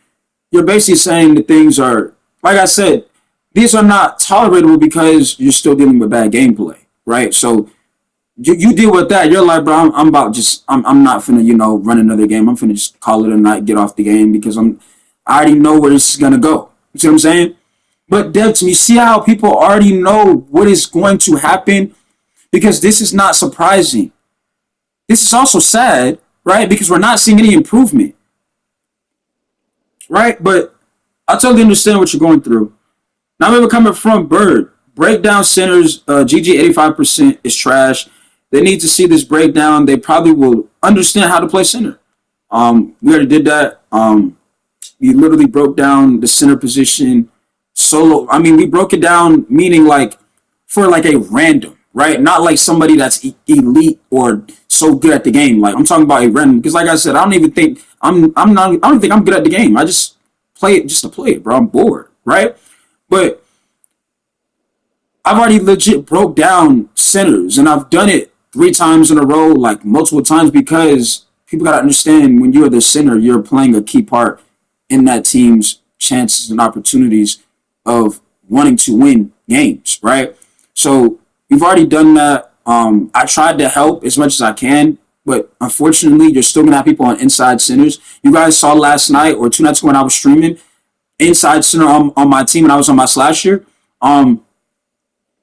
you're basically saying the things are, like I said, these are not tolerable because you're still dealing with bad gameplay, right? So you deal with that. You're like, bro, I'm not finna, run another game. I'm finna just call it a night, get off the game because I already know where this is gonna go. You see what I'm saying? But Dev, you see how people already know what is going to happen? Because this is not surprising. This is also sad, right? Because we're not seeing any improvement, right? But I totally understand what you're going through. Now we have a comment from Bird. Breakdown centers, GG 85% is trash. They need to see this breakdown. They probably will understand how to play center. We already did that. We literally broke down the center position solo. I mean, we broke it down meaning like for like a random, right? Not like somebody that's elite or so good at the game. Like I'm talking about a random because, like I said, I don't even think I'm not. I don't think I'm good at the game. I just play it just to play it, bro. I'm bored, right? But I've already legit broke down centers, and I've done it 3 times in a row, like multiple times, because people gotta understand when you're the center, you're playing a key part in that team's chances and opportunities of wanting to win games, right? So we've already done that. I tried to help as much as I can, but unfortunately, you're still gonna have people on inside centers. You guys saw last night or 2 nights ago when I was streaming, inside center on my team and I was on my slasher.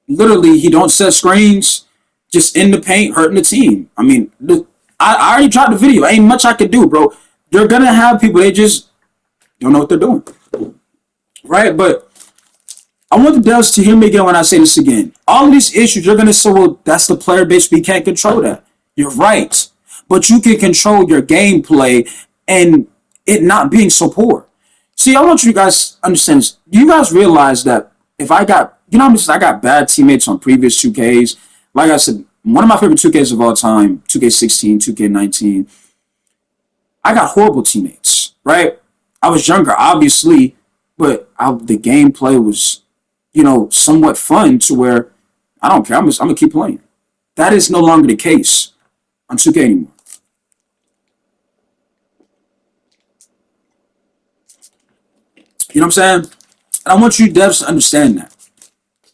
Literally, he don't set screens, just in the paint, hurting the team. I mean, look, I already dropped the video. Ain't much I could do, bro. You're gonna have people, they just don't know what they're doing, right? But I want the devs to hear me again when I say this again. All of these issues, you're going to say, well, that's the player base. We can't control that. You're right. But you can control your gameplay and it not being so poor. See, I want you guys to understand this. Do you guys realize that if I got, I got bad teammates on previous 2Ks. Like I said, one of my favorite 2Ks of all time, 2K16, 2K19. I got horrible teammates, right? I was younger, obviously, but the gameplay was, somewhat fun to where I don't care. I'm gonna keep playing. That is no longer the case on 2K anymore. You know what I'm saying? And I want you devs to understand that,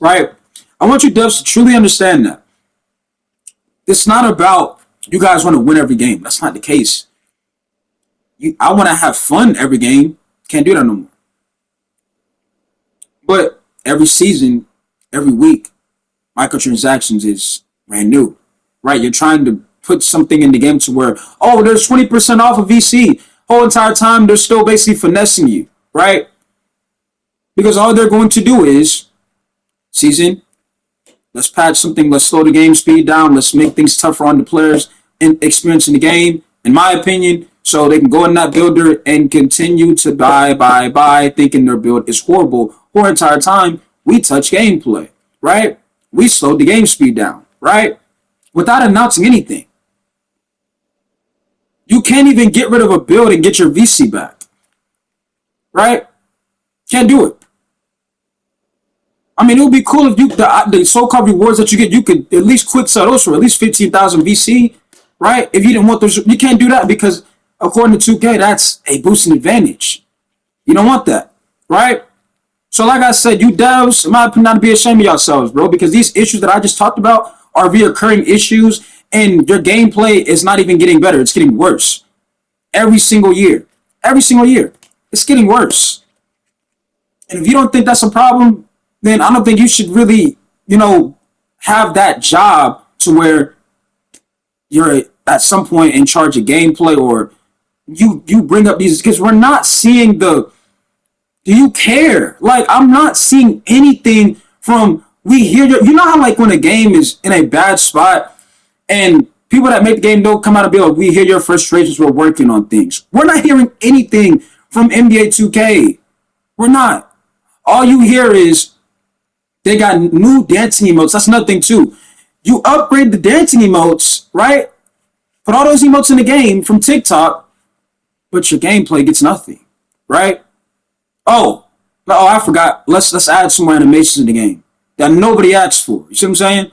right? I want you devs to truly understand that. It's not about you guys want to win every game. That's not the case. I want to have fun every game. Can't do that no more. But every season, every week, microtransactions is brand new, right? You're trying to put something in the game to where, oh, there's 20% off of VC. Whole entire time, they're still basically finessing you, right? Because all they're going to do is, season, let's patch something, let's slow the game speed down, let's make things tougher on the players and experiencing the game, in my opinion, so they can go in that builder and continue to buy, thinking their build is horrible. For the entire time, we touch gameplay, right? We slowed the game speed down, right? Without announcing anything. You can't even get rid of a build and get your VC back, right? Can't do it. I mean, it would be cool if the so-called rewards that you get, you could at least quick sell those for at least 15,000 VC, right? If you didn't want those, you can't do that because according to 2K, that's a boosting advantage. You don't want that, right? So like I said, you devs, in my opinion, not to be ashamed of yourselves, bro, because these issues that I just talked about are reoccurring issues, and your gameplay is not even getting better. It's getting worse. Every single year. Every single year. It's getting worse. And if you don't think that's a problem, then I don't think you should really, have that job to where you're at some point in charge of gameplay, or you bring up these, because we're not seeing do you care? Like, I'm not seeing anything from, we hear you know how like when a game is in a bad spot and people that make the game don't come out and be like, we hear your frustrations, we're working on things. We're not hearing anything from NBA 2K. We're not. All you hear is they got new dancing emotes. That's another thing too. You upgrade the dancing emotes, right? Put all those emotes in the game from TikTok, but your gameplay gets nothing, right? Oh, I forgot. Let's add some more animations in the game that nobody asked for. You see what I'm saying?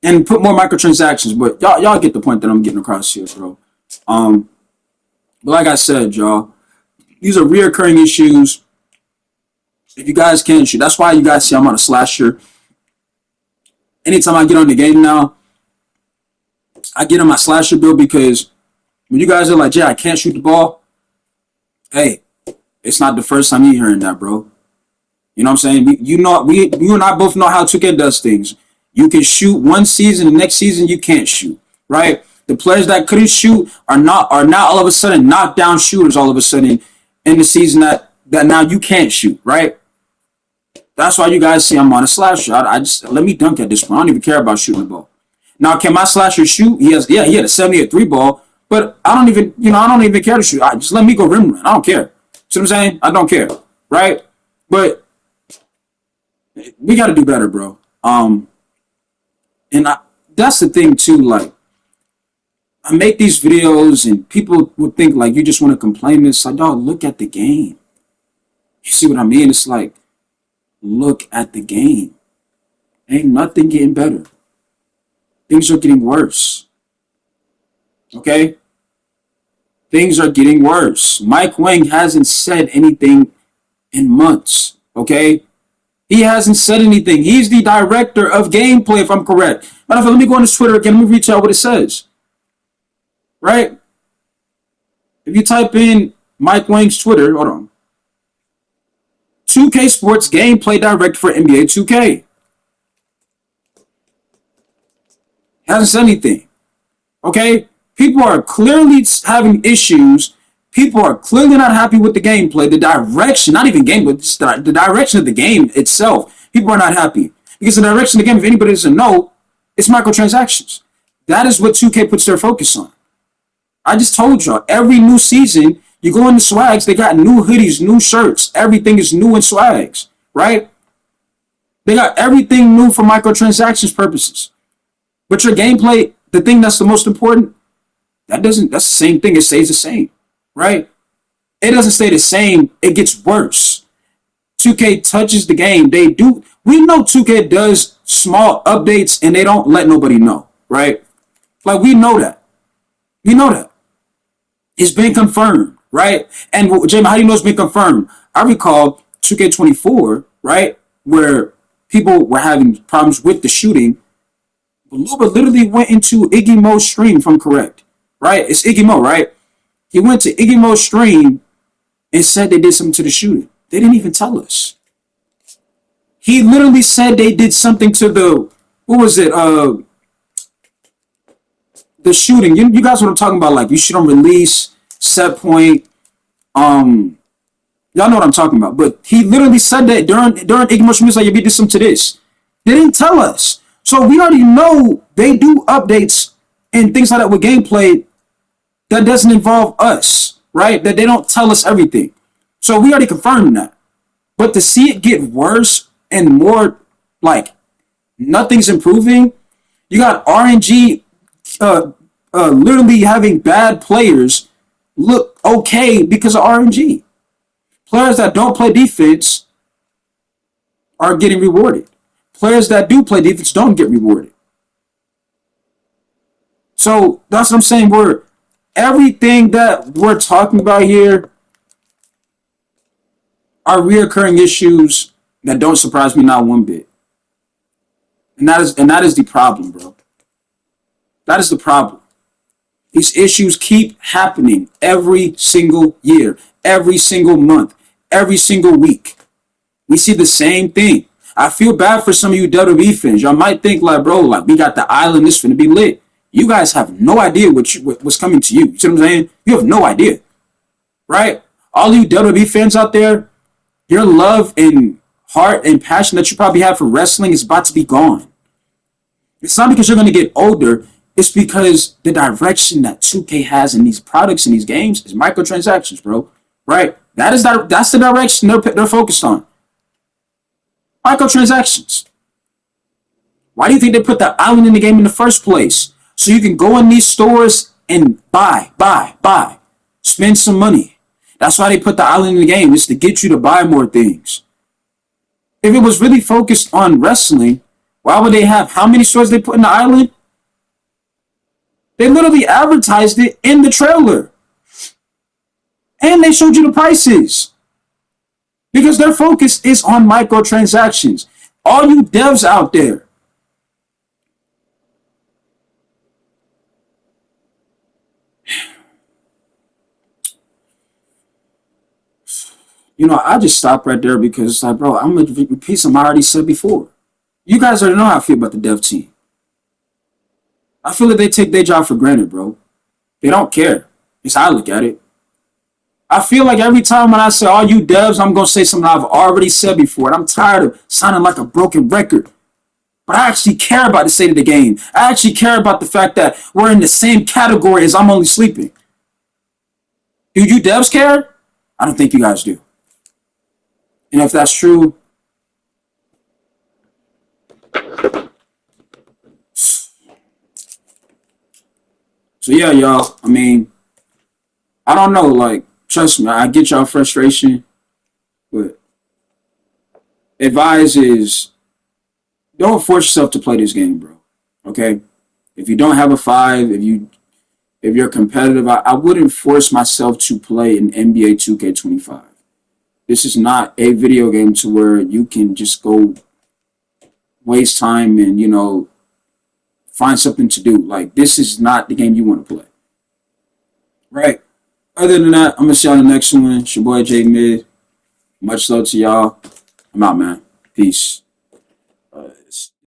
And put more microtransactions. But y'all get the point that I'm getting across here, bro. But like I said, y'all, these are reoccurring issues. If you guys can't shoot, that's why you guys see I'm on a slasher. Anytime I get on the game now, I get on my slasher build, because when you guys are like, yeah, I can't shoot the ball. Hey, it's not the first time you're hearing that, bro. You know what I'm saying? You and I both know how 2K does things. You can shoot one season, the next season you can't shoot, right? The players that couldn't shoot are now all of a sudden knockdown shooters all of a sudden in the season that now you can't shoot, right? That's why you guys see I'm on a slasher. I just let me dunk at this point. I don't even care about shooting the ball. Now, can my slasher shoot? He had a 78 3 ball, but I don't even care to shoot. Just let me go rim run. I don't care. See what I'm saying? I don't care, right? But we got to do better, bro. That's the thing too. Like, I make these videos, and people would think like you just want to complain. It's like, dog, look at the game. You see what I mean? It's like, look at the game. Ain't nothing getting better. Things are getting worse. Okay? Things are getting worse. Mike Wang hasn't said anything in months. Okay? He hasn't said anything. He's the director of gameplay, if I'm correct. Matter of fact, let me go on his Twitter again. Let me reach out what it says. Right? If you type in Mike Wang's Twitter, hold on. 2K Sports Gameplay Director for NBA 2K. Hasn't said anything. Okay? People are clearly having issues. People are clearly not happy with the gameplay, the direction, not even game, but just the direction of the game itself. People are not happy. Because the direction of the game, if anybody doesn't know, it's microtransactions. That is what 2K puts their focus on. I just told y'all, every new season, You go into swags, they got new hoodies, new shirts. Everything is new in swags, right? They got everything new for microtransactions purposes. But your gameplay, the thing that's the most important, that's the same thing. It stays the same, right? It doesn't stay the same. It gets worse. 2K touches the game. They do. We know 2K does small updates and they don't let nobody know, right? Like we know that. We know that. It's been confirmed, right? And Jamie, how do you know it's been confirmed? I recall 2K24, right, where people were having problems with the shooting. Luba literally went into Iggy Mo's stream, if I'm correct, right? It's Iggy Mo, right? He went to Iggy Mo's stream and said they did something to the shooting. They didn't even tell us. He literally said they did something to the, what was it? The shooting. You guys what I'm talking about? Like you shoot on release, set point. Y'all know what I'm talking about. But he literally said that during Iggy Mo's stream, like, yeah, we did something to this. They didn't tell us. So we already know they do updates and things like that with gameplay that doesn't involve us, right? That they don't tell us everything. So we already confirmed that. But to see it get worse and more like nothing's improving, you got RNG literally having bad players look okay because of RNG. Players that don't play defense are getting rewarded. Players that do play defense don't get rewarded. So that's what I'm saying. Everything that we're talking about here are reoccurring issues that don't surprise me not one bit. And that is the problem, bro. That is the problem. These issues keep happening every single year, every single month, every single week. We see the same thing. I feel bad for some of you WWE fans. Y'all might think like, bro, like we got the island, this finna be lit. You guys have no idea what's coming to you. You see what I'm saying? You have no idea, right? All you WWE fans out there, your love and heart and passion that you probably have for wrestling is about to be gone. It's not because you're going to get older. It's because the direction that 2K has in these products and these games is microtransactions, bro. Right? That's the direction they're focused on. Microtransactions. Why do you think they put the island in the game in the first place? So you can go in these stores and buy. Spend some money. That's why they put the island in the game. It's to get you to buy more things. If it was really focused on wrestling, why would they have how many stores they put in the island? They literally advertised it in the trailer. And they showed you the prices. Because their focus is on microtransactions. All you devs out there, I just stopped right there because it's like, bro, I'm going to repeat something I already said before. You guys already know how I feel about the dev team. I feel like they take their job for granted, bro. They don't care. It's how I look at it. I feel like every time when I say all you devs, I'm going to say something I've already said before. And I'm tired of sounding like a broken record. But I actually care about the state of the game. I actually care about the fact that we're in the same category as I'm only sleeping. Do you devs care? I don't think you guys do. And if that's true, so yeah, y'all. I mean, I don't know. Like, trust me, I get y'all frustration, but advice is don't force yourself to play this game, bro. Okay? If you don't have a 5, if you're competitive, I wouldn't force myself to play an NBA 2K25. This is not a video game to where you can just go waste time and, find something to do. Like, this is not the game you want to play. Right? Other than that, I'm going to see y'all in the next one. It's your boy, J Mid. Much love to y'all. I'm out, man. Peace.